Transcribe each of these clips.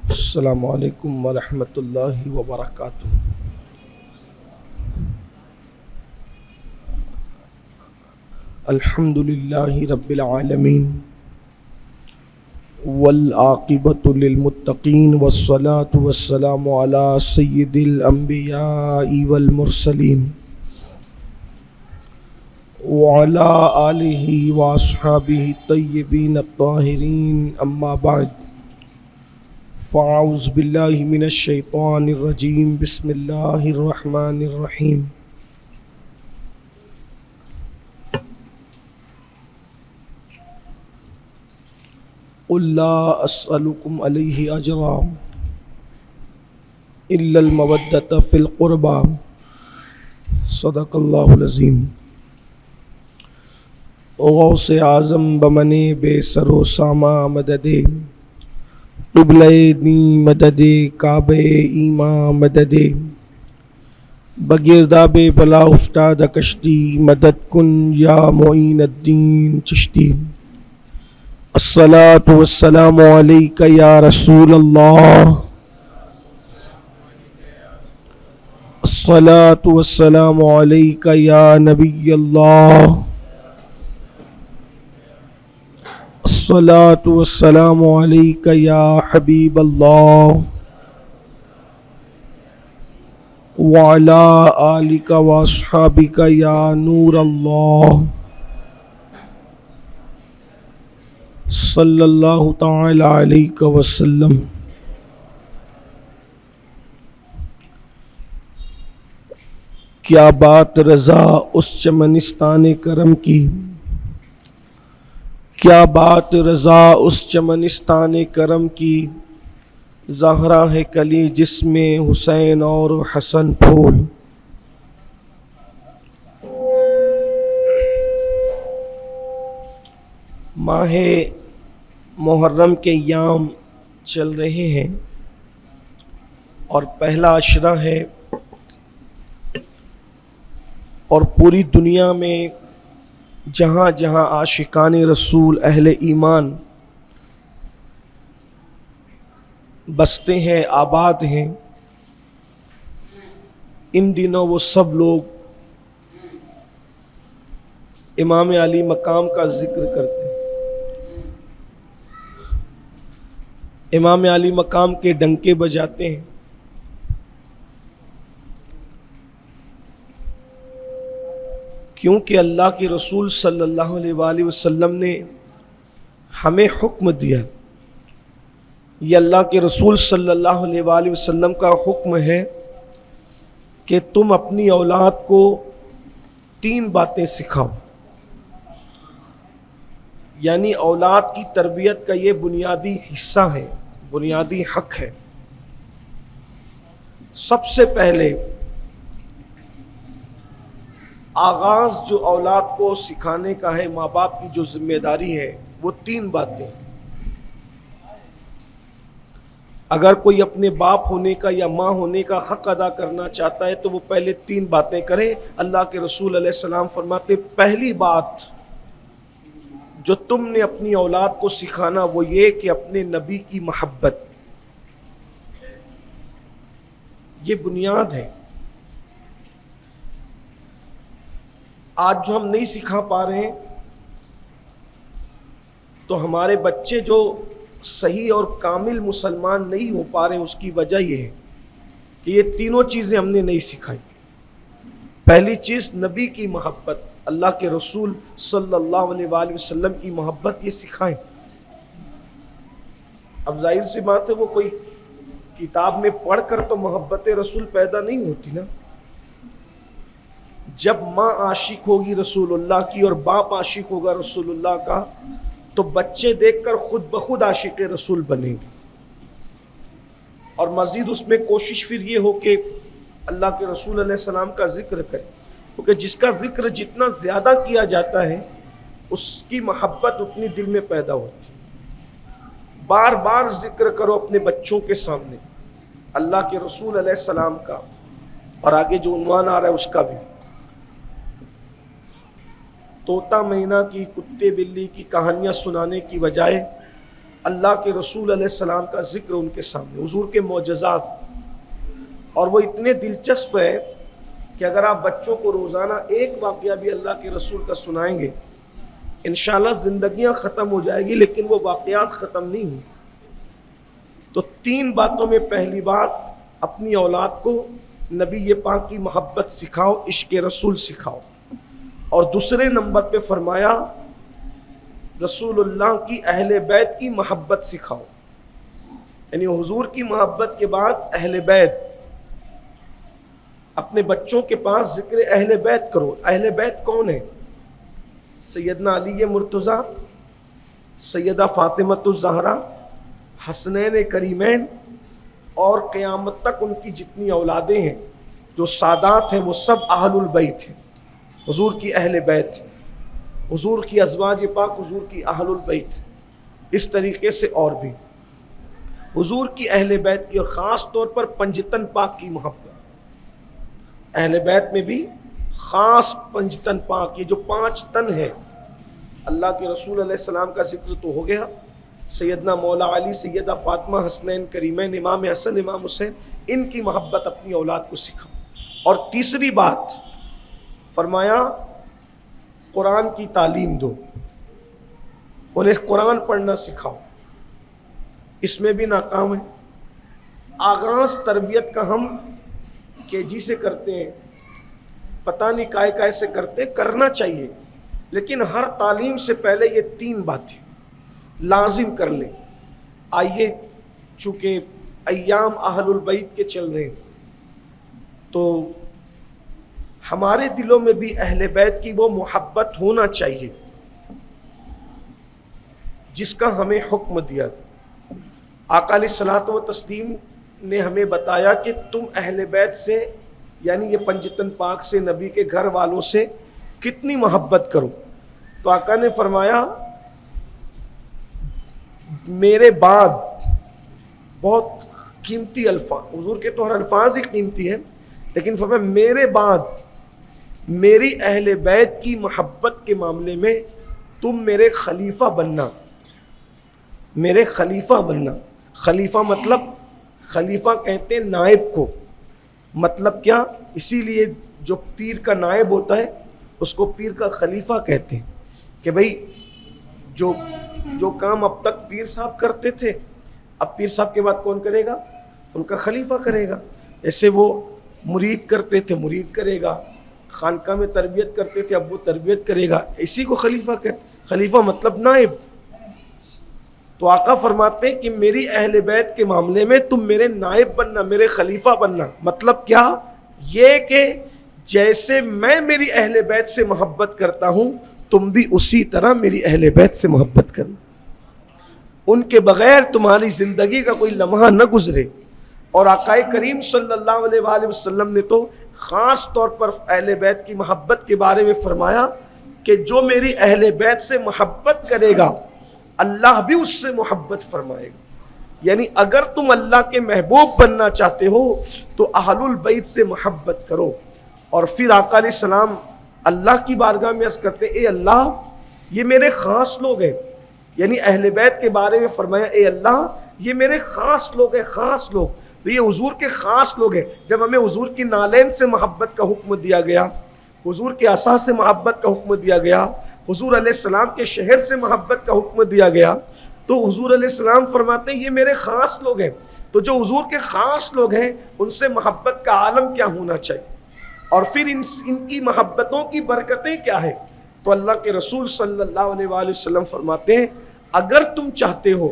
السلام علیکم ورحمۃ اللہ وبرکاتہ۔ الحمد للہ رب العالمین والعاقبۃ للمتقین والصلاة والسلام علی سید الانبیاء والمرسلین وعلی آلہ واصحابہ الطیبین الطاہرین، اما بعد فاعوذ باللہ من الشیطان الرجیم، بسم اللہ الرحمن الرحیم۔ قل لا اسألکم علیہ اجرا الا المودۃ فی القربى، صدق اللہ العظیم۔ غوث اعظم بمنے بے سر و سامہ مددے، قبلۂ نی مدد کعبہ ایماں مدد، بگرداب بلا افتاد کشتی، مدد کن یا معین الدین چشتی۔ الصلاۃ والسلام علیک یا رسول اللہ، الصلاۃ والسلام علیک یا نبی اللہ، الصلاۃ والسلام علیک یا حبیب اللہ، وعلی آلک واصحابک یا نور اللہ، صلی اللہ تعالی علیہ وسلم۔ کیا بات رضا اس چمنستان کرم کی، کیا بات رضا اس چمنستان کرم کی، زہرا ہے کلی جس میں حسین اور حسن پھول۔ ماہ محرم کے ایام چل رہے ہیں اور پہلا عشرہ ہے، اور پوری دنیا میں جہاں جہاں عاشقان رسول اہل ایمان بستے ہیں، آباد ہیں، ان دنوں وہ سب لوگ امام علی مقام کا ذکر کرتے ہیں، امام علی مقام کے ڈنکے بجاتے ہیں۔ کیونکہ اللہ کے رسول صلی اللہ علیہ وآلہ وسلم نے ہمیں حکم دیا، یہ اللہ کے رسول صلی اللہ علیہ وآلہ وسلم کا حکم ہے کہ تم اپنی اولاد کو 3 باتیں سکھاؤ، یعنی اولاد کی تربیت کا یہ بنیادی حصہ ہے، بنیادی حق ہے۔ سب سے پہلے آغاز جو اولاد کو سکھانے کا ہے، ماں باپ کی جو ذمہ داری ہے، وہ 3 باتیں۔ اگر کوئی اپنے باپ ہونے کا یا ماں ہونے کا حق ادا کرنا چاہتا ہے تو وہ پہلے 3 باتیں کرے۔ اللہ کے رسول علیہ السلام فرماتے، پہلی بات جو تم نے اپنی اولاد کو سکھانا وہ یہ کہ اپنے نبی کی محبت، یہ بنیاد ہے۔ آج جو ہم نہیں سکھا پا رہے ہیں تو ہمارے بچے جو صحیح اور کامل مسلمان نہیں ہو پا رہے ہیں، اس کی وجہ یہ ہے کہ یہ تینوں چیزیں ہم نے نہیں سکھائی۔ پہلی چیز نبی کی محبت، اللہ کے رسول صلی اللہ علیہ وآلہ وسلم کی محبت، یہ سکھائیں۔ اب ظاہر سی بات ہے وہ کوئی کتاب میں پڑھ کر تو محبت رسول پیدا نہیں ہوتی نا۔ جب ماں عاشق ہوگی رسول اللہ کی اور باپ عاشق ہوگا رسول اللہ کا تو بچے دیکھ کر خود بخود عاشق رسول بنیں گے، اور مزید اس میں کوشش پھر یہ ہو کہ اللہ کے رسول علیہ السلام کا ذکر کریں، کیونکہ جس کا ذکر جتنا زیادہ کیا جاتا ہے اس کی محبت اتنی دل میں پیدا ہوتی ہے۔ بار بار ذکر کرو اپنے بچوں کے سامنے اللہ کے رسول علیہ السلام کا، اور آگے جو عنوان آ رہا ہے اس کا بھی۔ طوطا مینا کی، کتے بلی کی کہانیاں سنانے کی بجائے اللہ کے رسول علیہ السلام کا ذکر ان کے سامنے، حضور کے معجزات، اور وہ اتنے دلچسپ ہے کہ اگر آپ بچوں کو روزانہ ایک واقعہ بھی اللہ کے رسول کا سنائیں گے، انشاءاللہ زندگیاں ختم ہو جائے گی لیکن وہ واقعات ختم نہیں ہوئی۔ تو 3 باتوں میں پہلی بات، اپنی اولاد کو نبی پاک کی محبت سکھاؤ، عشق رسول سکھاؤ، اور دوسرے نمبر پہ فرمایا رسول اللہ کی اہل بیت کی محبت سکھاؤ، یعنی حضور کی محبت کے بعد اہل بیت، اپنے بچوں کے پاس ذکر اہل بیت کرو۔ اہل بیت کون ہے؟ سیدنا علی مرتضیٰ، سیدہ فاطمۃ الزہرا، حسنین کریمین، اور قیامت تک ان کی جتنی اولادیں ہیں، جو سادات ہیں، وہ سب اہل البیت ہیں، حضور کی اہل بیت، حضور کی ازواج پاک حضور کی اہل البیت۔ اس طریقے سے اور بھی حضور کی اہل بیت کی، اور خاص طور پر پنجتن پاک کی محبت، اہل بیت میں بھی خاص پنجتن پاک، یہ جو 5 تن ہے، اللہ کے رسول علیہ السلام کا ذکر تو ہو گیا، سیدنا مولا علی، سیدہ فاطمہ، حسنین کریمین، امام حسن، امام حسین، ان کی محبت اپنی اولاد کو سکھاؤ۔ اور تیسری بات فرمایا قرآن کی تعلیم دو، انہیں قرآن پڑھنا سکھاؤ۔ اس میں بھی ناکام ہے۔ آغاز تربیت کا ہم KG سے کرتے ہیں، پتہ نہیں کائے سے کرتے، کرنا چاہیے، لیکن ہر تعلیم سے پہلے یہ 3 باتیں لازم کر لیں۔ آئیے، چونکہ ایام اہل البیت کے چل رہے ہیں، تو ہمارے دلوں میں بھی اہل بیت کی وہ محبت ہونا چاہیے جس کا ہمیں حکم دیا۔ آقا علیہ الصلوۃ والتسلیم نے ہمیں بتایا کہ تم اہل بیت سے، یعنی یہ پنجتن پاک سے، نبی کے گھر والوں سے کتنی محبت کرو۔ تو آقا نے فرمایا میرے بعد، بہت قیمتی الفاظ، حضور کے تو ہر الفاظ ہی قیمتی ہیں، لیکن فرمایا میرے بعد میری اہل بیت کی محبت کے معاملے میں تم میرے خلیفہ بننا، میرے خلیفہ بننا۔ خلیفہ مطلب، خلیفہ کہتے ہیں نائب کو، مطلب کیا؟ اسی لیے جو پیر کا نائب ہوتا ہے اس کو پیر کا خلیفہ کہتے ہیں، کہ بھئی جو کام اب تک پیر صاحب کرتے تھے، اب پیر صاحب کے بعد کون کرے گا؟ ان کا خلیفہ کرے گا۔ ایسے وہ مرید کرتے تھے، مرید کرے گا، خانقاہ میں تربیت کرتے تھے، اب وہ تربیت کرے گا، اسی کو خلیفہ کہتے ہیں۔ خلیفہ مطلب نائب۔ تو آقا فرماتے ہیں کہ میری اہل بیت کے معاملے میں تم میرے نائب بننا، میرے خلیفہ بننا۔ مطلب کیا؟ یہ کہ جیسے میں میری اہل بیت سے محبت کرتا ہوں، تم بھی اسی طرح میری اہل بیت سے محبت کرنا، ان کے بغیر تمہاری زندگی کا کوئی لمحہ نہ گزرے۔ اور آقا کریم صلی اللہ علیہ وآلہ وسلم نے تو خاص طور پر اہل بیت کی محبت کے بارے میں فرمایا کہ جو میری اہل بیت سے محبت کرے گا اللہ بھی اس سے محبت فرمائے گا۔ یعنی اگر تم اللہ کے محبوب بننا چاہتے ہو تو اہل البیت سے محبت کرو۔ اور پھر آقا علیہ السلام اللہ کی بارگاہ میں عرض کرتے، اے اللہ یہ میرے خاص لوگ ہیں، یعنی اہل بیت کے بارے میں فرمایا اے اللہ یہ میرے خاص لوگ ہیں، خاص لوگ، تو یہ حضور کے خاص لوگ ہیں۔ جب ہمیں حضور کی نالین سے محبت کا حکم دیا گیا، حضور کے عصا سے محبت کا حکم دیا گیا، حضور علیہ السلام کے شہر سے محبت کا حکم دیا گیا، تو حضور علیہ السلام فرماتے ہیں یہ میرے خاص لوگ ہیں۔ تو جو حضور کے خاص لوگ ہیں ان سے محبت کا عالم کیا ہونا چاہیے، اور پھر ان کی محبتوں کی برکتیں کیا ہے۔ تو اللہ کے رسول صلی اللہ علیہ وآلہ وسلم فرماتے ہیں اگر تم چاہتے ہو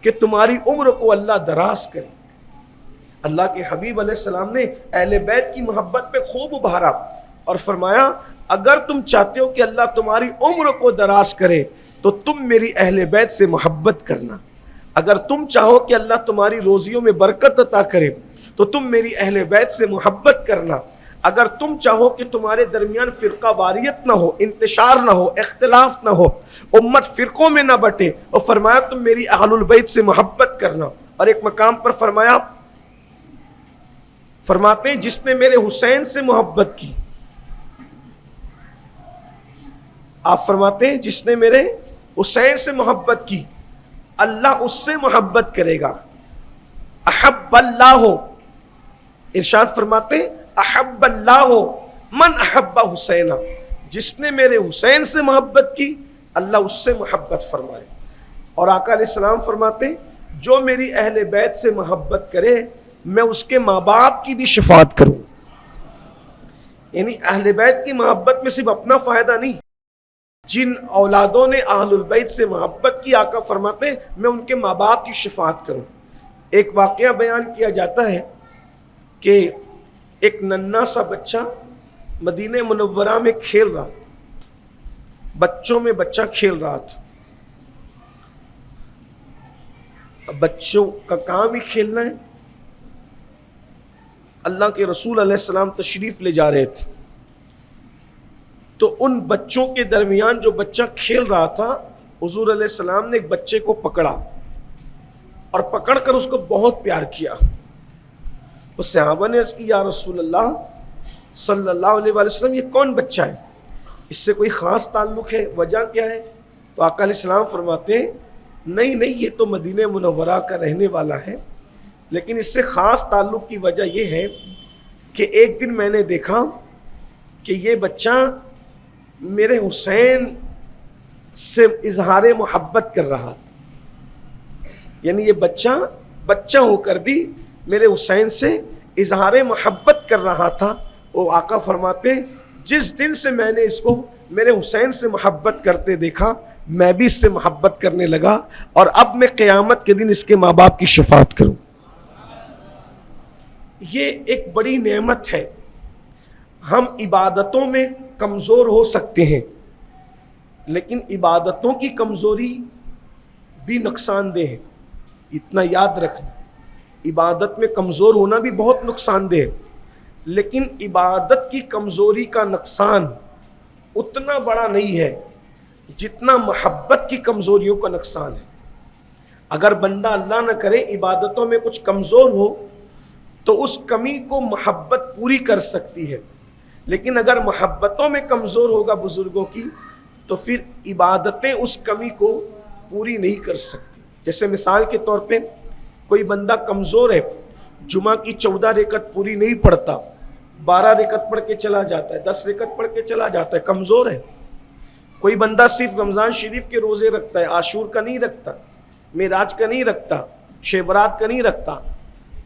کہ تمہاری عمر کو اللہ دراز کرے، اللہ کے حبیب علیہ السلام نے اہل بیت کی محبت پہ خوب ابھارا اور فرمایا اگر تم چاہتے ہو کہ اللہ تمہاری عمر کو دراز کرے تو تم میری اہل بیت سے محبت کرنا۔ اگر تم چاہو کہ اللہ تمہاری روزیوں میں برکت عطا کرے تو تم میری اہل بیت سے محبت کرنا۔ اگر تم چاہو کہ تمہارے درمیان فرقہ واریت نہ ہو، انتشار نہ ہو، اختلاف نہ ہو، امت فرقوں میں نہ بٹے، اور فرمایا تم میری اہل البیت سے محبت کرنا۔ اور ایک مقام پر فرماتے ہیں جس نے میرے حسین سے محبت کی، آپ فرماتے ہیں جس نے میرے حسین سے محبت کی، اللہ اس سے محبت کرے گا. احب اللہ، ارشاد فرماتے احب اللہ من احب حسینہ، جس نے میرے حسین سے محبت کی اللہ اس سے محبت فرمائے. اور آقا علیہ السلام فرماتے جو میری اہل بیت سے محبت کرے میں اس کے ماں باپ کی بھی شفاعت کروں. یعنی اہل بیت کی محبت میں صرف اپنا فائدہ نہیں، جن اولادوں نے اہل البیت سے محبت کی آقا فرماتے میں ان کے ماں باپ کی شفاعت کروں. ایک واقعہ بیان کیا جاتا ہے کہ ایک ننھا سا بچہ مدینہ منورہ میں کھیل رہا، بچوں میں بچہ کھیل رہا تھا. بچوں کا کام ہی کھیلنا ہے. اللہ کے رسول علیہ السلام تشریف لے جا رہے تھے تو ان بچوں کے درمیان جو بچہ کھیل رہا تھا حضور علیہ السلام نے ایک بچے کو پکڑا اور پکڑ کر اس کو بہت پیار کیا. اس صحابہ نے عرض کی یا رسول اللہ صلی اللہ علیہ وسلم یہ کون بچہ ہے، اس سے کوئی خاص تعلق ہے، وجہ کیا ہے؟ تو آقا علیہ السلام فرماتے ہیں نہیں یہ تو مدینہ منورہ کا رہنے والا ہے، لیکن اس سے خاص تعلق کی وجہ یہ ہے کہ ایک دن میں نے دیکھا کہ یہ بچہ میرے حسین سے اظہار محبت کر رہا تھا. یعنی یہ بچہ ہو کر بھی میرے حسین سے اظہار محبت کر رہا تھا. وہ آقا فرماتے جس دن سے میں نے اس کو میرے حسین سے محبت کرتے دیکھا میں بھی اس سے محبت کرنے لگا اور اب میں قیامت کے دن اس کے ماں باپ کی شفاعت کروں. یہ ایک بڑی نعمت ہے. ہم عبادتوں میں کمزور ہو سکتے ہیں لیکن عبادتوں کی کمزوری بھی نقصان دہ ہے. اتنا یاد رکھنا، عبادت میں کمزور ہونا بھی بہت نقصان دہ ہے، لیکن عبادت کی کمزوری کا نقصان اتنا بڑا نہیں ہے جتنا محبت کی کمزوریوں کا نقصان ہے. اگر بندہ اللہ نہ کرے عبادتوں میں کچھ کمزور ہو تو اس کمی کو محبت پوری کر سکتی ہے، لیکن اگر محبتوں میں کمزور ہوگا بزرگوں کی تو پھر عبادتیں اس کمی کو پوری نہیں کر سکتی. جیسے مثال کے طور پہ کوئی بندہ کمزور ہے، جمعہ کی 14 رکعت پوری نہیں پڑھتا، 12 رکعت پڑھ کے چلا جاتا ہے، 10 رکعت پڑھ کے چلا جاتا ہے، کمزور ہے. کوئی بندہ صرف رمضان شریف کے روزے رکھتا ہے، عاشور کا نہیں رکھتا، معراج کا نہیں رکھتا، شب برات کا نہیں رکھتا،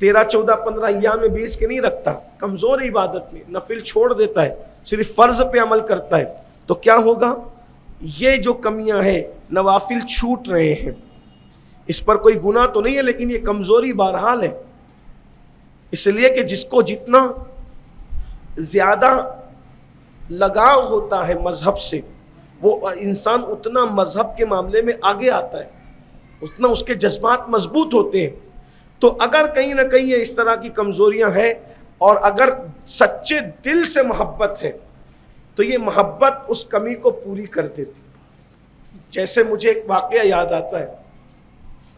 13 14 15 ایام 20 کے نہیں رکھتا، کمزور ہے عبادت میں، نفل چھوڑ دیتا ہے، صرف فرض پہ عمل کرتا ہے، تو کیا ہوگا؟ یہ جو کمیاں ہیں نوافل چھوٹ رہے ہیں. اس پر کوئی گناہ تو نہیں ہے لیکن یہ کمزوری بہرحال ہے. اس لیے کہ جس کو جتنا زیادہ لگاؤ ہوتا ہے مذہب سے وہ انسان اتنا مذہب کے معاملے میں آگے آتا ہے، اتنا اس کے جذبات مضبوط ہوتے ہیں. تو اگر کہیں نہ کہیں یہ اس طرح کی کمزوریاں ہیں اور اگر سچے دل سے محبت ہے تو یہ محبت اس کمی کو پوری کر دیتی. جیسے مجھے ایک واقعہ یاد آتا ہے،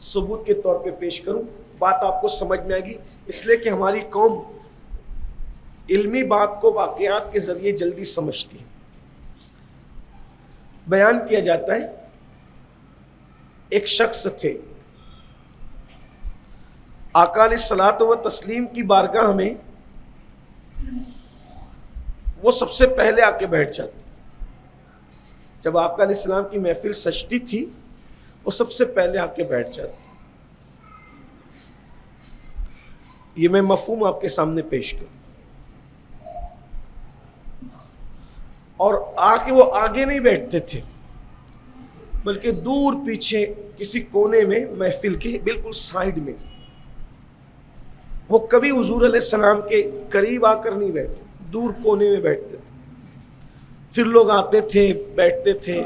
ثبوت کے طور پہ پیش کروں، بات آپ کو سمجھ میں آئے گی، اس لیے کہ ہماری قوم علمی بات کو واقعات کے ذریعے جلدی سمجھتی ہے. بیان کیا جاتا ہے ایک شخص تھے، آقا علیہ الصلوۃ والتسلیم کی بارگاہ میں وہ سب سے پہلے آ کے بیٹھ جاتے. جب آقا علیہ السلام کی محفل سجتی تھی وہ سب سے پہلے آ کے بیٹھ جاتے. یہ میں مفہوم آپ کے سامنے پیش کروں. اور آ کے وہ آگے نہیں بیٹھتے تھے بلکہ دور پیچھے کسی کونے میں محفل کے بالکل سائیڈ میں. وہ کبھی حضور علیہ السلام کے قریب آ کر نہیں بیٹھتے، دور کونے میں بیٹھتے تھے. پھر لوگ آتے تھے، بیٹھتے تھے،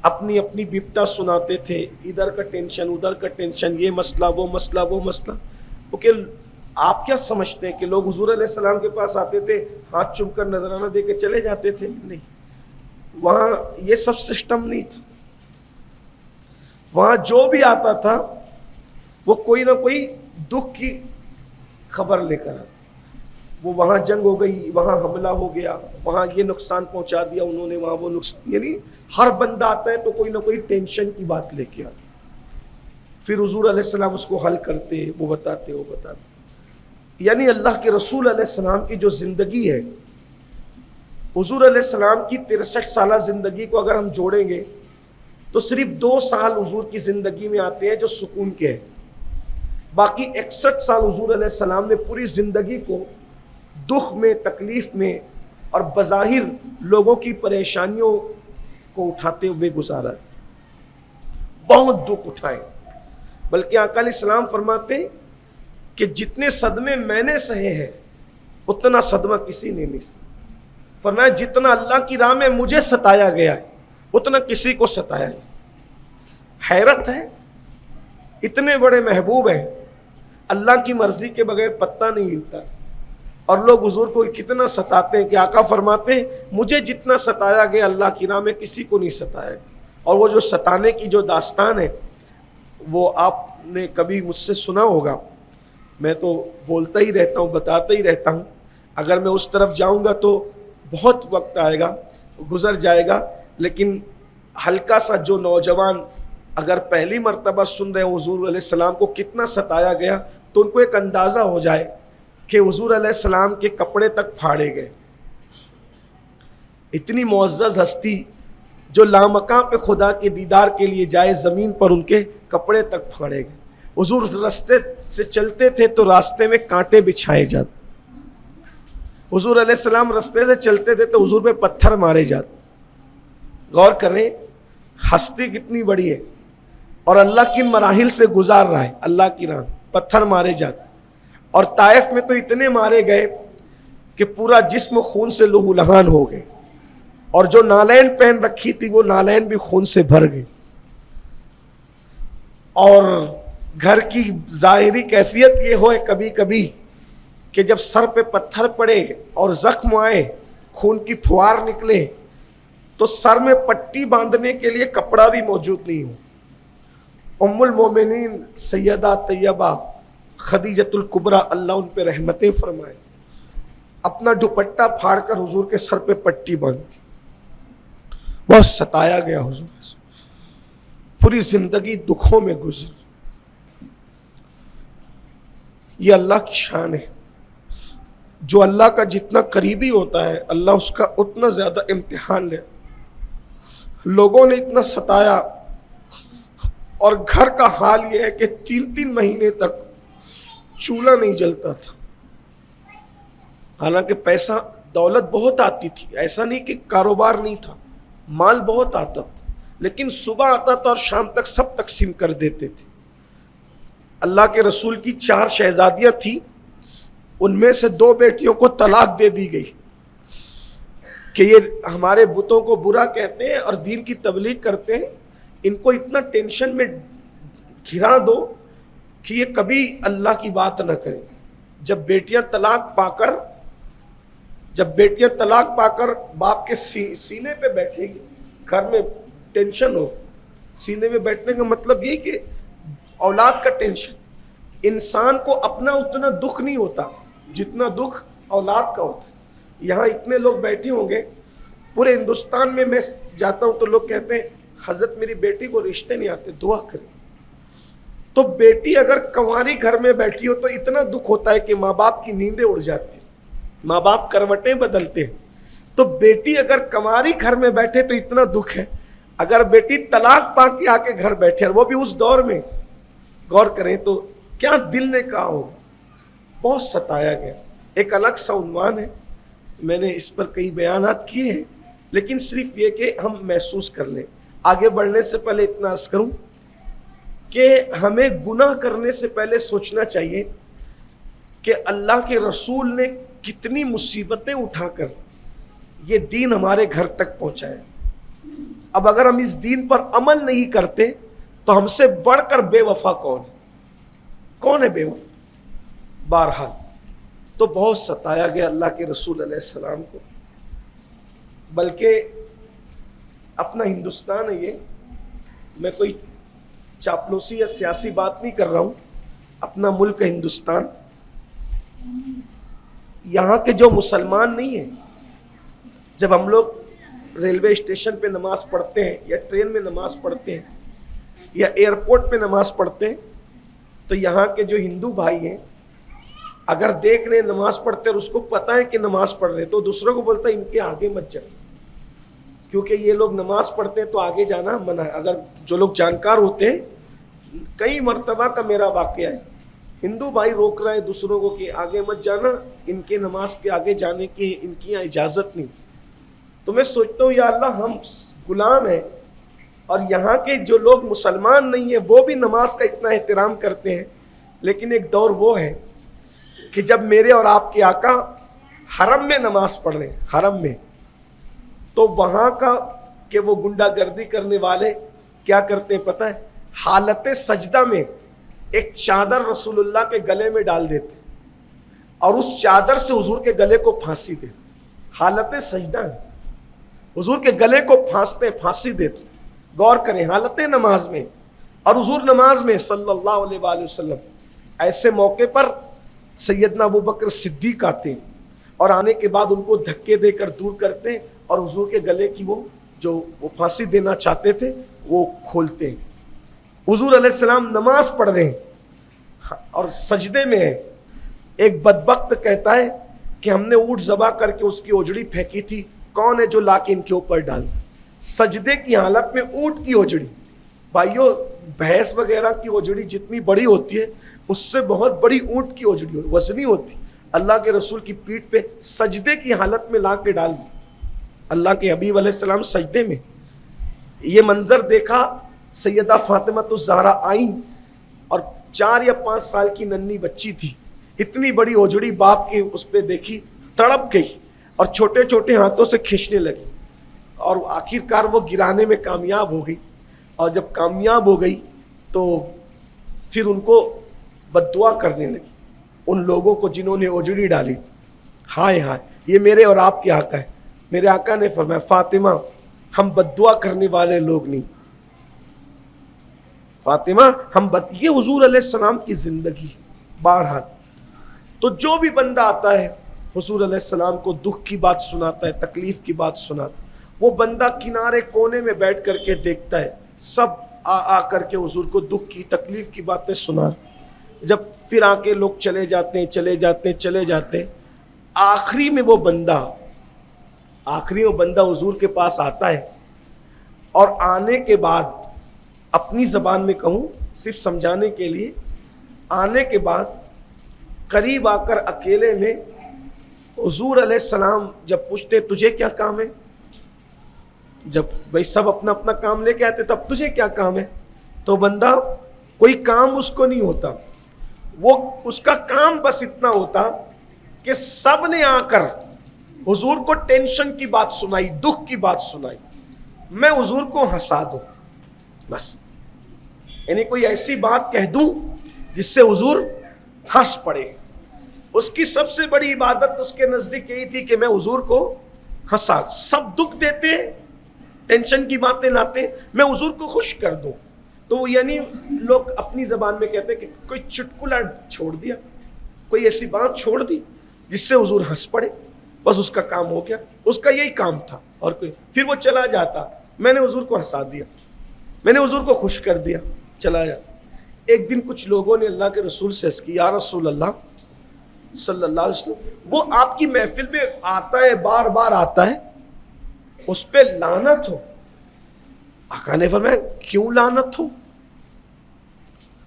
اپنی اپنی بپتا سناتے تھے، ادھر کا ٹینشن ادھر کا ٹینشن، یہ مسئلہ وہ مسئلہ وہ مسئلہ. کیونکہ آپ کیا سمجھتے ہیں کہ لوگ حضور علیہ السلام کے پاس آتے تھے، ہاتھ چوم کر نذرانہ دے کے چلے جاتے تھے؟ نہیں، وہاں یہ سب سسٹم نہیں تھا. وہاں جو بھی آتا تھا وہ کوئی نہ کوئی دکھ کی خبر لے کر آتا. وہ وہاں جنگ ہو گئی، وہاں حملہ ہو گیا، وہاں یہ نقصان پہنچا دیا انہوں نے، وہاں وہ نقصان، یعنی ہر بندہ آتا ہے تو کوئی نہ کوئی ٹینشن کی بات لے کے آتا. پھر حضور علیہ السلام اس کو حل کرتے، وہ بتاتے۔ یعنی اللہ کے رسول علیہ السلام کی جو زندگی ہے، حضور علیہ السلام کی 63 سالہ زندگی کو اگر ہم جوڑیں گے تو صرف 2 سال حضور کی زندگی میں آتے ہیں جو سکون کے ہیں، باقی 61 سال حضور علیہ السلام نے پوری زندگی کو دکھ میں، تکلیف میں اور بظاہر لوگوں کی پریشانیوں کو اٹھاتے ہوئے گزارا، بہت دکھ اٹھائے۔ بلکہ آقا علیہ السلام فرماتے کہ جتنے صدمے میں نے سہے ہیں اتنا صدمہ کسی نے نہیں سہا۔ فرمایا جتنا اللہ کی راہ میں مجھے ستایا گیا ہے اتنا کسی کو ستایا نہیں۔ حیرت ہے، اتنے بڑے محبوب ہیں، اللہ کی مرضی کے بغیر پتہ نہیں ہلتا، اور لوگ حضور کو کتنا ستاتے ہیں کہ آقا فرماتے ہیں مجھے جتنا ستایا گیا اللہ کی راہ میں کسی کو نہیں ستایا گیا۔ اور وہ جو ستانے کی جو داستان ہے وہ آپ نے کبھی مجھ سے سنا ہوگا، میں تو بولتا ہی رہتا ہوں، بتاتا ہی رہتا ہوں، اگر میں اس طرف جاؤں گا تو بہت وقت آئے گا، گزر جائے گا، لیکن ہلکا سا جو نوجوان اگر پہلی مرتبہ سن رہے حضور علیہ السلام کو کتنا ستایا گیا تو ان کو ایک اندازہ ہو جائے کہ حضور علیہ السلام کے کپڑے تک پھاڑے گئے۔ اتنی معزز ہستی جو لامکاں پہ خدا کے دیدار کے لیے جائے، زمین پر ان کے کپڑے تک پھاڑے گئے۔ حضور راستے سے چلتے تھے تو راستے میں کانٹے بچھائے جاتے، حضور علیہ السلام راستے سے چلتے تھے تو حضور پہ پتھر مارے جاتے۔ غور کریں ہستی کتنی بڑی ہے اور اللہ کن مراحل سے گزار رہا ہے، اللہ کی راہ پتھر مارے جاتے۔ اور طائف میں تو اتنے مارے گئے کہ پورا جسم خون سے لہو لہان ہو گئے، اور جو نالین پہن رکھی تھی وہ نالین بھی خون سے بھر گئی۔ اور گھر کی ظاہری کیفیت یہ ہوئے کبھی کبھی کہ جب سر پہ پتھر پڑے اور زخم آئے، خون کی پھوار نکلے، تو سر میں پٹی باندھنے کے لیے کپڑا بھی موجود نہیں ہو۔ ام المومنین سیدہ طیبہ خدیجۃ الکبریٰ، اللہ ان پہ رحمتیں فرمائے، اپنا دوپٹہ پھاڑ کر حضور کے سر پہ پٹی باندھتی۔ بہت ستایا گیا حضور، پوری زندگی دکھوں میں گزری۔ یہ اللہ کی شان ہے، جو اللہ کا جتنا قریبی ہوتا ہے اللہ اس کا اتنا زیادہ امتحان لے۔ لوگوں نے اتنا ستایا، اور گھر کا حال یہ ہے کہ 3 مہینے تک چولہا نہیں جلتا تھا۔ حالانکہ پیسہ دولت بہت آتی تھی، ایسا نہیں کہ کاروبار نہیں تھا، مال بہت آتا تھا، لیکن صبح آتا تھا اور شام تک سب تقسیم کر دیتے تھے۔ اللہ کے رسول کی 4 شہزادیاں تھیں، ان میں سے 2 بیٹیوں کو طلاق دے دی گئی کہ یہ ہمارے بتوں کو برا کہتے ہیں اور دین کی تبلیغ کرتے ہیں، ان کو اتنا ٹینشن میں گھرا دو کہ یہ کبھی اللہ کی بات نہ کریں۔ جب بیٹیاں طلاق پا کر باپ کے سینے پہ بیٹھے گی، گھر میں ٹینشن ہو، سینے پہ بیٹھنے کا مطلب یہ کہ اولاد کا ٹینشن۔ انسان کو اپنا اتنا دکھ نہیں ہوتا جتنا دکھ اولاد کا ہوتا ہے۔ یہاں اتنے لوگ بیٹھے ہوں گے، پورے ہندوستان میں جاتا ہوں تو لوگ کہتے ہیں حضرت میری بیٹی کو رشتے نہیں آتے، دعا کریں۔ تو بیٹی اگر کنواری گھر میں بیٹھی ہو تو اتنا دکھ ہوتا ہے کہ ماں باپ کی نیندیں اڑ جاتی ہیں، ماں باپ کروٹیں بدلتے ہیں۔ تو بیٹی اگر کنواری گھر میں بیٹھے تو اتنا دکھ ہے، اگر بیٹی طلاق پا کے آ کے گھر بیٹھے اور وہ بھی اس دور میں، غور کریں تو کیا دل نے کہا ہوگا۔ بہت ستایا گیا۔ ایک الگ سا عنوان ہے، میں نے اس پر کئی بیانات کیے ہیں، لیکن صرف یہ کہ ہم محسوس کر لیں۔ آگے بڑھنے سے پہلے اتنا عرض کروں کہ ہمیں گناہ کرنے سے پہلے سوچنا چاہیے کہ اللہ کے رسول نے کتنی مصیبتیں اٹھا کر یہ دین ہمارے گھر تک پہنچایا۔ اب اگر ہم اس دین پر عمل نہیں کرتے تو ہم سے بڑھ کر بے وفا کون ہے بے وفا؟ بہرحال تو بہت ستایا گیا اللہ کے رسول علیہ السلام کو، بلکہ اپنا ہندوستان ہے یہ، میں کوئی چاپلوسی یا سیاسی بات نہیں کر رہا ہوں، اپنا ملک ہے ہندوستان۔ یہاں کے جو مسلمان نہیں ہیں، جب ہم لوگ ریلوے اسٹیشن پہ نماز پڑھتے ہیں یا ٹرین میں نماز پڑھتے ہیں یا ایئرپورٹ پہ نماز پڑھتے ہیں تو یہاں کے جو ہندو بھائی ہیں اگر دیکھ رہے نماز پڑھتے اور اس کو پتہ ہے کہ نماز پڑھ رہے تو دوسروں کو بولتا ہے ان کے آگے مت جائے، کیونکہ یہ لوگ نماز پڑھتے ہیں تو آگے جانا منع ہے۔ اگر جو لوگ جانکار ہوتے ہیں، کئی مرتبہ کا میرا واقعہ ہے، ہندو بھائی روک رہا ہے دوسروں کو کہ آگے مت جانا، ان کے نماز کے آگے جانے کی ان کی یہاں اجازت نہیں۔ تو میں سوچتا ہوں یا اللہ ہم غلام ہیں اور یہاں کے جو لوگ مسلمان نہیں ہیں وہ بھی نماز کا اتنا احترام کرتے ہیں، لیکن ایک دور وہ ہے کہ جب میرے اور آپ کے آقا حرم میں نماز پڑھ رہے ہیں، حرم میں، تو وہاں کا کہ وہ گنڈا گردی کرنے والے کیا کرتے ہیں پتہ ہے؟ حالت سجدہ میں ایک چادر رسول اللہ کے گلے میں ڈال دیتے اور اس چادر سے حضور کے گلے کو پھانسی دیتے، حالت سجدہ میں حضور کے گلے کو پھانسی دیتے۔ غور کریں، حالت نماز میں، اور حضور نماز میں صلی اللہ علیہ وآلہ وسلم۔ ایسے موقع پر سیدنا ابوبکر صدیق آتے ہیں اور آنے کے بعد ان کو دھکے دے کر دور کرتے ہیں اور حضور کے گلے کی وہ پھانسی دینا چاہتے تھے وہ کھولتے ہیں۔ حضور علیہ السلام نماز پڑھ رہے ہیں اور سجدے میں ہے، ایک بدبخت کہتا ہے کہ ہم نے اونٹ ذبح کر کے اس کی اوجڑی پھینکی تھی، کون ہے جو لا کے ان کے اوپر ڈال؟ سجدے کی حالت میں اونٹ کی اوجڑی، بھائیو بھینس وغیرہ کی اوجڑی جتنی بڑی ہوتی ہے اس سے بہت بڑی اونٹ کی اوجڑی وزنی ہوتی، اللہ کے رسول کی پیٹھ پہ سجدے کی حالت میں لا کے ڈال دی۔ اللہ کے حبیب علیہ السلام سجدے میں، یہ منظر دیکھا، سیدہ فاطمہ الزہرا آئیں اور 4 یا 5 سال کی ننھی بچی تھی، اتنی بڑی اوجڑی باپ کی اس پہ دیکھی، تڑپ گئی اور چھوٹے چھوٹے ہاتھوں سے کھینچنے لگی اور آخر کار وہ گرانے میں کامیاب ہو گئی، اور جب کامیاب ہو گئی تو پھر ان کو بد دعا کرنے لگی ان لوگوں کو جنہوں نے اوجڑی ڈالی۔ ہائے ہائے، یہ میرے اور آپ کے آقا ہے۔ میرے آقا نے فرمایا فاطمہ ہم بد دعا کرنے والے لوگ نہیں، فاطمہ یہ حضور علیہ السلام کی زندگی۔ بہرحال تو جو بھی بندہ آتا ہے حضور علیہ السلام کو دکھ کی بات سناتا ہے، تکلیف کی بات سناتا ہے، وہ بندہ کنارے کونے میں بیٹھ کر کے دیکھتا ہے، سب آ کر کے حضور کو دکھ کی تکلیف کی باتیں سنا، جب پھر آ کے لوگ چلے جاتے ہیں، آخری میں وہ بندہ حضور کے پاس آتا ہے، اور آنے کے بعد اپنی زبان میں کہوں صرف سمجھانے کے لیے، آنے کے بعد قریب آ کر اکیلے میں حضور علیہ السلام جب پوچھتے تجھے کیا کام ہے، جب بھائی سب اپنا اپنا کام لے کے آتے تب تجھے کیا کام ہے، تو بندہ کوئی کام اس کو نہیں ہوتا، وہ اس کا کام بس اتنا ہوتا کہ سب نے آ کر حضور کو ٹینشن کی بات سنائی، دکھ کی بات سنائی، میں حضور کو ہنسا دوں بس، یعنی کوئی ایسی بات کہہ دوں جس سے حضور ہنس پڑے۔ اس کی سب سے بڑی عبادت اس کے نزدیک یہی تھی کہ میں حضور کو ہنسا، سب دکھ دیتے ٹینشن کی باتیں لاتے، میں حضور کو خوش کر دوں۔ تو وہ یعنی لوگ اپنی زبان میں کہتے ہیں کہ کوئی چٹکلا چھوڑ دیا، کوئی ایسی بات چھوڑ دی جس سے حضور ہنس پڑے، بس اس کا کام ہو گیا، اس کا یہی کام تھا، اور کوئی پھر وہ چلا جاتا، میں نے حضور کو ہنسا دیا، میں نے حضور کو خوش کر دیا، چلا جاتا۔ ایک دن کچھ لوگوں نے اللہ کے رسول سے عرض کی یا رسول اللہ صلی اللہ علیہ وسلم، وہ آپ کی محفل میں آتا ہے، بار بار آتا ہے، اس پہ لعنت ہو۔ آقا نے فرمایا کیوں لعنت ہو؟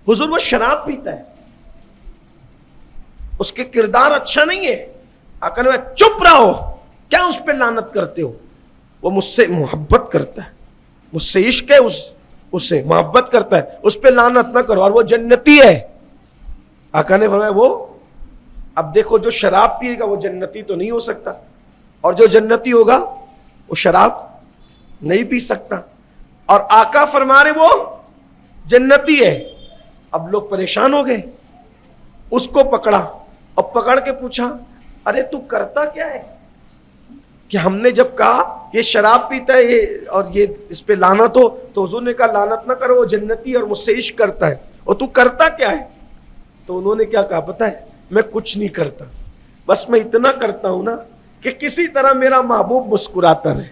حضور وہ شراب پیتا ہے، اس کے کردار اچھا نہیں ہے۔ آقا نے فرمایا چپ رہو، کیا اس پہ لعنت کرتے ہو؟ وہ مجھ سے محبت کرتا ہے، مجھ سے عشق ہے، اس سے محبت کرتا ہے، اس پہ لعنت نہ کرو، اور وہ جنتی ہے۔ آقا نے فرمایا وہ اب دیکھو جو شراب پیے گا وہ جنتی تو نہیں ہو سکتا، اور جو جنتی ہوگا وہ شراب نہیں پی سکتا، اور آقا فرما رہے وہ جنتی ہے۔ اب لوگ پریشان ہو گئے، اس کو پکڑا اور پکڑ کے پوچھا ارے تو کرتا کیا ہے کہ ہم نے جب کہا یہ شراب پیتا ہے اور یہ اس پہ لعنت ہو تو حضور نے کہا لعنت نہ کرو، وہ جنتی اور مجھ سے عشق کرتا ہے، اور تو کرتا کیا ہے؟ تو انہوں نے کیا کہا پتہ ہے؟ میں کچھ نہیں کرتا، بس میں اتنا کرتا ہوں نا کہ کسی طرح میرا محبوب مسکراتا رہے،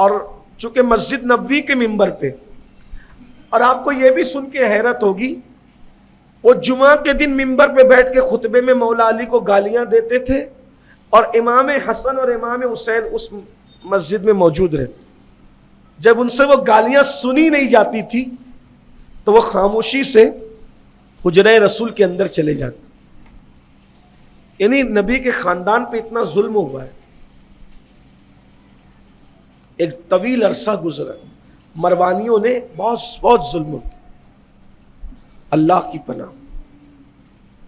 اور چونکہ مسجد نبوی کے ممبر پہ، اور آپ کو یہ بھی سن کے حیرت ہوگی، وہ جمعہ کے دن ممبر پہ بیٹھ کے خطبے میں مولا علی کو گالیاں دیتے تھے، اور امام حسن اور امام حسین اس مسجد میں موجود رہتے۔ جب ان سے وہ گالیاں سنی نہیں جاتی تھی تو وہ خاموشی سے حجرہ رسول کے اندر چلے جاتے۔ یعنی نبی کے خاندان پہ اتنا ظلم ہوا ہے، ایک طویل عرصہ گزرا، مروانیوں نے بہت ظلم کیا۔ اللہ کی پناہ،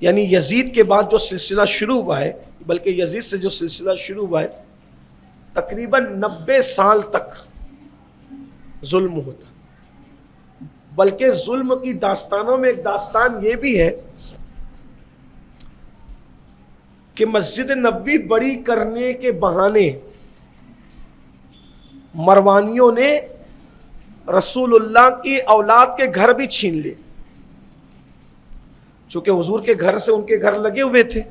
یعنی یزید کے بعد جو سلسلہ شروع ہوا ہے، بلکہ یزید سے جو سلسلہ شروع ہوا ہے، تقریباً 90 سال تک ظلم ہوتا۔ بلکہ ظلم کی داستانوں میں ایک داستان یہ بھی ہے کہ مسجد نبوی بڑی کرنے کے بہانے مروانیوں نے رسول اللہ کی اولاد کے گھر بھی چھین لیے، چونکہ حضور کے گھر سے ان کے گھر لگے ہوئے تھے،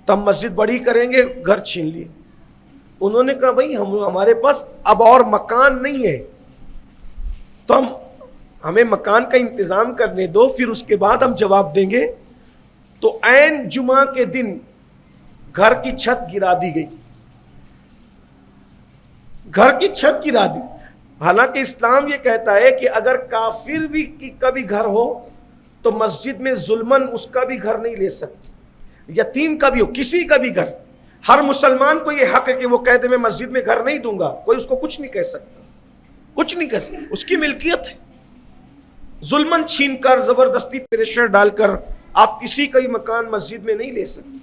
تو ہم مسجد بڑی کریں گے، گھر چھین لیے۔ انہوں نے کہا بھائی ہمارے پاس اب اور مکان نہیں ہے، تو ہمیں مکان کا انتظام کرنے دو، پھر اس کے بعد ہم جواب دیں گے۔ تو عین جمعہ کے دن گھر کی چھت گرا دی گئی، گھر کی چھت گرا دی۔ حالانکہ اسلام یہ کہتا ہے کہ اگر کافر بھی کا بھی گھر ہو تو مسجد میں ظلمن اس کا بھی گھر نہیں لے سکتے، یتیم کا بھی ہو، کسی کا بھی گھر۔ ہر مسلمان کو یہ حق ہے کہ وہ کہہ دے میں مسجد میں گھر نہیں دوں گا، کوئی اس کو کچھ نہیں کہہ سکتا، کچھ نہیں کہہ سکتا، اس کی ملکیت ہے۔ ظلمن چھین کر، زبردستی پریشر ڈال کر آپ کسی کا ہی مکان مسجد میں نہیں لے سکتے۔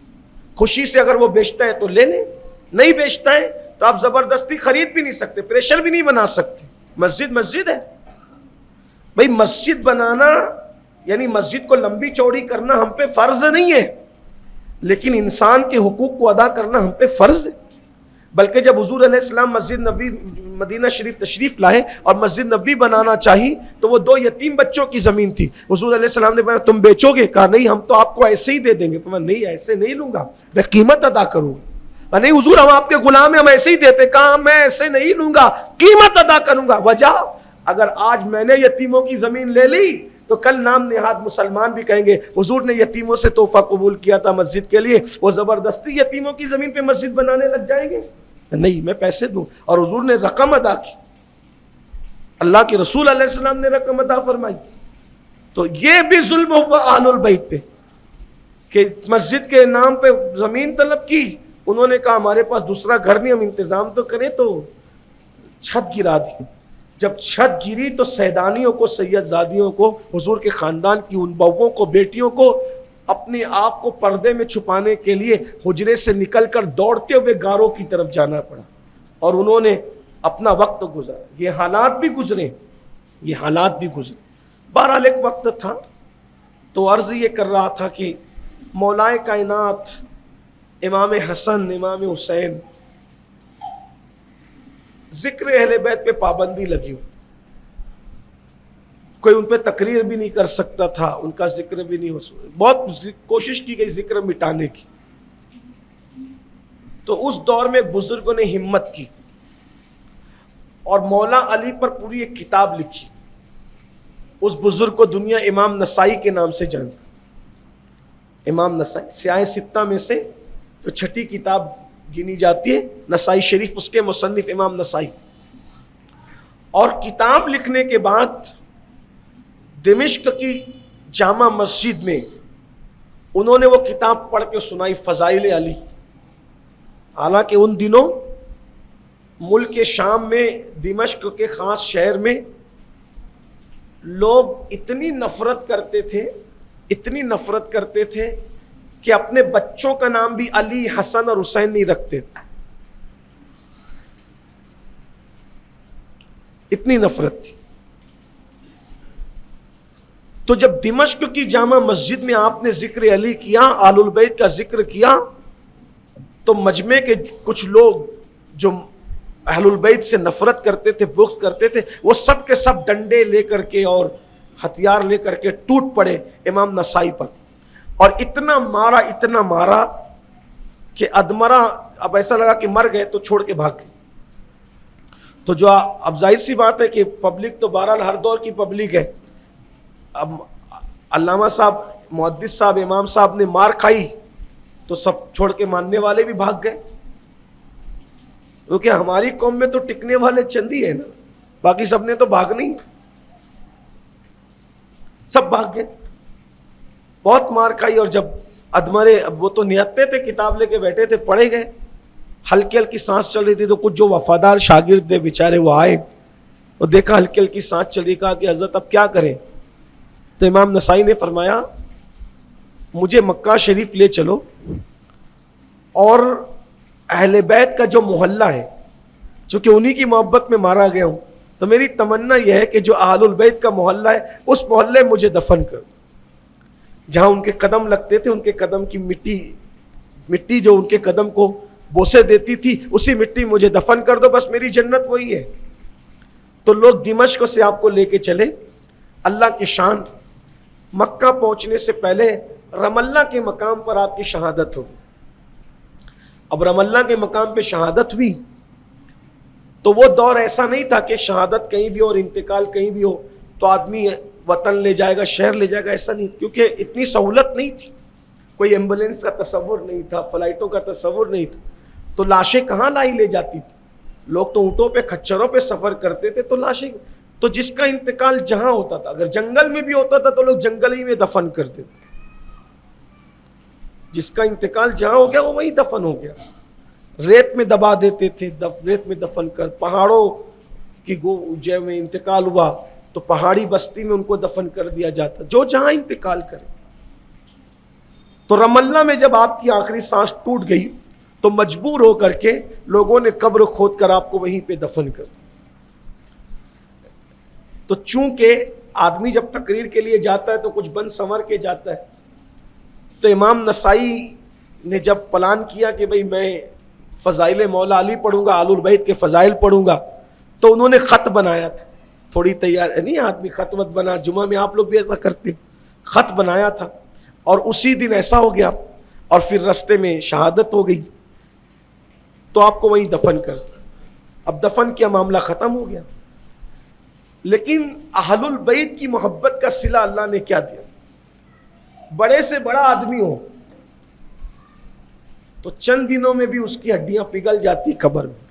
خوشی سے اگر وہ بیچتا ہے تو لے لیں، نہیں بیچتا ہے تو آپ زبردستی خرید بھی نہیں سکتے، پریشر بھی نہیں بنا سکتے۔ مسجد مسجد ہے بھائی، مسجد بنانا یعنی مسجد کو لمبی چوڑی کرنا ہم پہ فرض نہیں ہے، لیکن انسان کے حقوق کو ادا کرنا ہم پہ فرض ہے۔ بلکہ جب حضور علیہ السلام مسجد نبی مدینہ شریف تشریف لائے اور مسجد نبی بنانا چاہی تو وہ 2 یتیم بچوں کی زمین تھی۔ حضور علیہ السلام نے کہا تم بیچو گے؟ کہا نہیں، ہم تو آپ کو ایسے ہی دے دیں گے۔ میں نہیں، ایسے نہیں لوں گا، میں قیمت ادا کروں گا۔ نہیں حضور، ہم آپ کے غلام ہیں، ہم ایسے ہی دیتے۔ کہا میں ایسے نہیں لوں گا، قیمت ادا کروں گا۔ وجہ، اگر آج میں نے یتیموں کی زمین لے لی تو کل نام نہاد مسلمان بھی کہیں گے حضور نے یتیموں سے تحفہ قبول کیا تھا مسجد کے لیے، وہ زبردستی یتیموں کی زمین پہ مسجد بنانے لگ جائیں گے۔ نہیں، میں پیسے دوں، اور حضور نے رقم ادا کی، اللہ کے رسول علیہ السلام نے رقم ادا فرمائی۔ تو یہ بھی ظلم ہوا اہل البیت پہ کہ مسجد کے نام پہ زمین طلب کی۔ انہوں نے کہا ہمارے پاس دوسرا گھر نہیں، ہم انتظام تو کریں، تو چھت گرا دی۔ جب چھت گری تو سیدانیوں کو، سید زادیوں کو، حضور کے خاندان کی ان بہوؤں کو، بیٹیوں کو اپنے آپ کو پردے میں چھپانے کے لیے حجرے سے نکل کر دوڑتے ہوئے غاروں کی طرف جانا پڑا، اور انہوں نے اپنا وقت گزارا۔ یہ حالات بھی گزرے، یہ حالات بھی گزرے۔ بہرحال ایک وقت تھا تو عرض یہ کر رہا تھا کہ مولائے کائنات امام حسن، امام حسین، ذکر اہل بیت پہ پابندی لگی ہوئی، کوئی ان پہ تقریر بھی نہیں کر سکتا تھا، ان کا ذکر بھی نہیں ہو سکتا، بہت کوشش کی گئی ذکر مٹانے کی۔ تو اس دور میں بزرگوں نے ہمت کی اور مولا علی پر پوری ایک کتاب لکھی۔ اس بزرگ کو دنیا امام نسائی کے نام سے جانتی، امام نسائی سیاہ ستہ میں سے تو 6ٹھی کتاب گنی جاتی ہے نسائی شریف، اس کے مصنف امام نسائی۔ اور کتاب لکھنے کے بعد دمشق کی جامع مسجد میں انہوں نے وہ کتاب پڑھ کے سنائی، فضائل علی۔ حالانکہ ان دنوں ملک شام میں، دمشق کے خاص شہر میں لوگ اتنی نفرت کرتے تھے، اتنی نفرت کرتے تھے کہ اپنے بچوں کا نام بھی علی، حسن اور حسین نہیں رکھتے تھے، اتنی نفرت تھی۔ تو جب دمشق کی جامع مسجد میں آپ نے ذکر علی کیا، آل البیت کا ذکر کیا، تو مجمع کے کچھ لوگ جو اہل البیت سے نفرت کرتے تھے، بغض کرتے تھے، وہ سب کے سب ڈنڈے لے کر کے اور ہتھیار لے کر کے ٹوٹ پڑے امام نسائی پر، اور اتنا مارا کہ ادمرا، اب ایسا لگا کہ مر گئے تو چھوڑ کے بھاگ گئے۔ تو جو اب ظاہر سی بات ہے کہ پبلک تو بہرحال ہر دور کی پبلک ہے. اب علامہ صاحب، محدث صاحب، امام صاحب نے مار کھائی تو سب چھوڑ کے ماننے والے بھی بھاگ گئے، کیونکہ ہماری قوم میں تو ٹکنے والے چند ہی ہیں نا، باقی سب نے تو بھاگنا ہی، سب بھاگ گئے. بہت مار کھائی، اور جب ادمرے، وہ تو نیتے تھے، کتاب لے کے بیٹھے تھے، پڑھے گئے، ہلکی ہلکی سانس چل رہی تھی، تو کچھ جو وفادار شاگرد تھے بیچارے وہ آئے اور دیکھا ہلکی ہلکی سانس چل رہی، کہا کہ حضرت اب کیا کریں؟ تو امام نسائی نے فرمایا مجھے مکہ شریف لے چلو، اور اہل بیت کا جو محلہ ہے، چونکہ انہی کی محبت میں مارا گیا ہوں، تو میری تمنا یہ ہے کہ جو اہل البیت کا محلہ ہے اس محلے میں مجھے دفن کر، جہاں ان کے قدم لگتے تھے، ان کے قدم کی مٹی جو ان کے قدم کو بوسے دیتی تھی، اسی مٹی مجھے دفن کر دو، بس میری جنت وہی ہے. تو لوگ دمشق سے آپ کو لے کے چلے. اللہ کی شان، مکہ پہنچنے سے پہلے رملہ کے مقام پر آپ کی شہادت ہوگی. اب رملہ کے مقام پہ شہادت ہوئی تو وہ دور ایسا نہیں تھا کہ شہادت کہیں بھی ہو اور انتقال کہیں بھی ہو تو آدمی وطن لے جائے گا، شہر لے جائے گا، ایسا نہیں، کیونکہ اتنی سہولت نہیں تھی، کوئی ایمبولینس کا تصور نہیں تھا، فلائٹوں کا تصور نہیں تھا، تو لاشیں کہاں لائی لے جاتی تھی؟ لوگ تو اونٹوں پہ، کھچروں پہ سفر کرتے تھے، تو لاشیں، تو جس کا انتقال جہاں ہوتا تھا، اگر جنگل میں بھی ہوتا تھا تو لوگ جنگل ہی میں دفن کر دیتے، جس کا انتقال جہاں ہو گیا وہ وہی دفن ہو گیا. ریت میں دبا دیتے تھے، ریت میں دفن کر، پہاڑوں کی جو میں انتقال ہوا تو پہاڑی بستی میں ان کو دفن کر دیا جاتا، جو جہاں انتقال کرے. تو رملہ میں جب آپ کی آخری سانس ٹوٹ گئی تو مجبور ہو کر کے لوگوں نے قبر کھود کر آپ کو وہیں پہ دفن کر. تو چونکہ آدمی جب تقریر کے لیے جاتا ہے تو کچھ بن سنور کے جاتا ہے، تو امام نسائی نے جب پلان کیا کہ بھئی میں فضائل مولا علی پڑھوں گا، آل البیت کے فضائل پڑھوں گا، تو انہوں نے خط بنایا تھا. تھوڑی تیار نہیں آدمی خط وط بنا، جمعہ میں آپ لوگ بھی ایسا کرتے، خط بنایا تھا، اور اسی دن ایسا ہو گیا اور پھر رستے میں شہادت ہو گئی تو آپ کو وہیں دفن کر. اب دفن کیا معاملہ ختم ہو گیا. لیکن اہل البیت کی محبت کا صلہ اللہ نے کیا دیا؟ بڑے سے بڑا آدمی ہو تو چند دنوں میں بھی اس کی ہڈیاں پگھل جاتی قبر میں،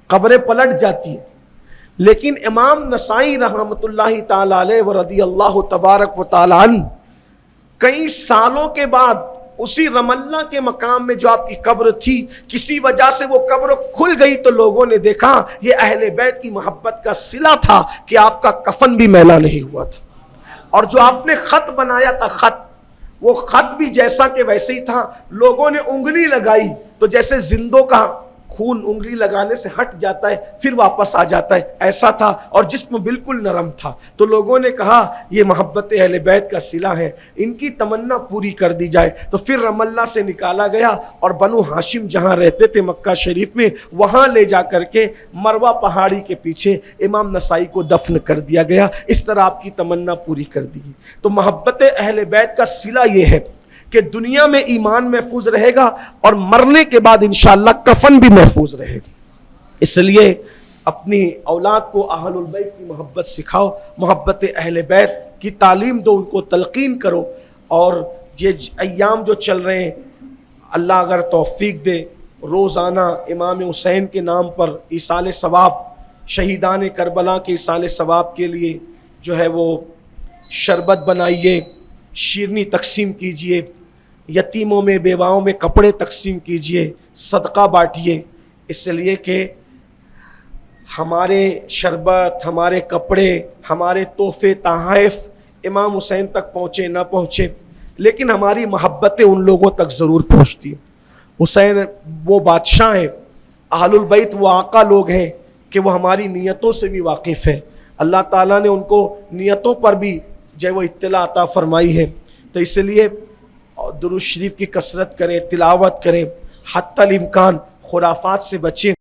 قبریں پلٹ جاتی ہیں. لیکن امام نسائی رحمۃ اللہ تعالی علیہ و رضی اللہ تبارک و تعالی عنہ کئی سالوں کے بعد اسی رملہ کے مقام میں جو آپ کی قبر تھی، کسی وجہ سے وہ قبر کھل گئی تو لوگوں نے دیکھا یہ اہل بیت کی محبت کا صلہ تھا کہ آپ کا کفن بھی میلا نہیں ہوا تھا. اور جو آپ نے خط بنایا تھا، خط، وہ خط بھی جیسا کہ ویسے ہی تھا. لوگوں نے انگلی لگائی تو جیسے زندوں کا خون انگلی لگانے سے ہٹ جاتا ہے پھر واپس آ جاتا ہے، ایسا تھا، اور جسم بالکل نرم تھا. تو لوگوں نے کہا یہ محبت اہل بیت کا صلہ ہے، ان کی تمنا پوری کر دی جائے. تو پھر رملہ سے نکالا گیا اور بنو ہاشم جہاں رہتے تھے مکہ شریف میں، وہاں لے جا کر کے مروہ پہاڑی کے پیچھے امام نسائی کو دفن کر دیا گیا. اس طرح آپ کی تمنا پوری کر دی. تو محبت اہل بیت کا صلہ یہ ہے کہ دنیا میں ایمان محفوظ رہے گا اور مرنے کے بعد انشاءاللہ کفن بھی محفوظ رہے گا. اس لیے اپنی اولاد کو اہل البیت کی محبت سکھاؤ، محبت اہل بیت کی تعلیم دو، ان کو تلقین کرو. اور یہ ایام جو چل رہے ہیں، اللہ اگر توفیق دے، روزانہ امام حسین کے نام پر ایصال ثواب، شہیدان کربلا کے ایصال ثواب کے لیے جو ہے وہ شربت بنائیے، شیرنی تقسیم کیجئے، یتیموں میں، بیواؤں میں کپڑے تقسیم کیجئے، صدقہ بانٹیے. اس لیے کہ ہمارے شربت، ہمارے کپڑے، ہمارے تحفے تحائف امام حسین تک پہنچے نہ پہنچے، لیکن ہماری محبتیں ان لوگوں تک ضرور پہنچتی ہیں. حسین وہ بادشاہ ہیں، اہل البیت وہ آقا لوگ ہیں کہ وہ ہماری نیتوں سے بھی واقف ہیں. اللہ تعالیٰ نے ان کو نیتوں پر بھی جو وہ اطلاع عطا فرمائی ہے. تو اس لیے درود شریف کی کثرت کریں، تلاوت کریں، حتی الامکان خرافات سے بچیں.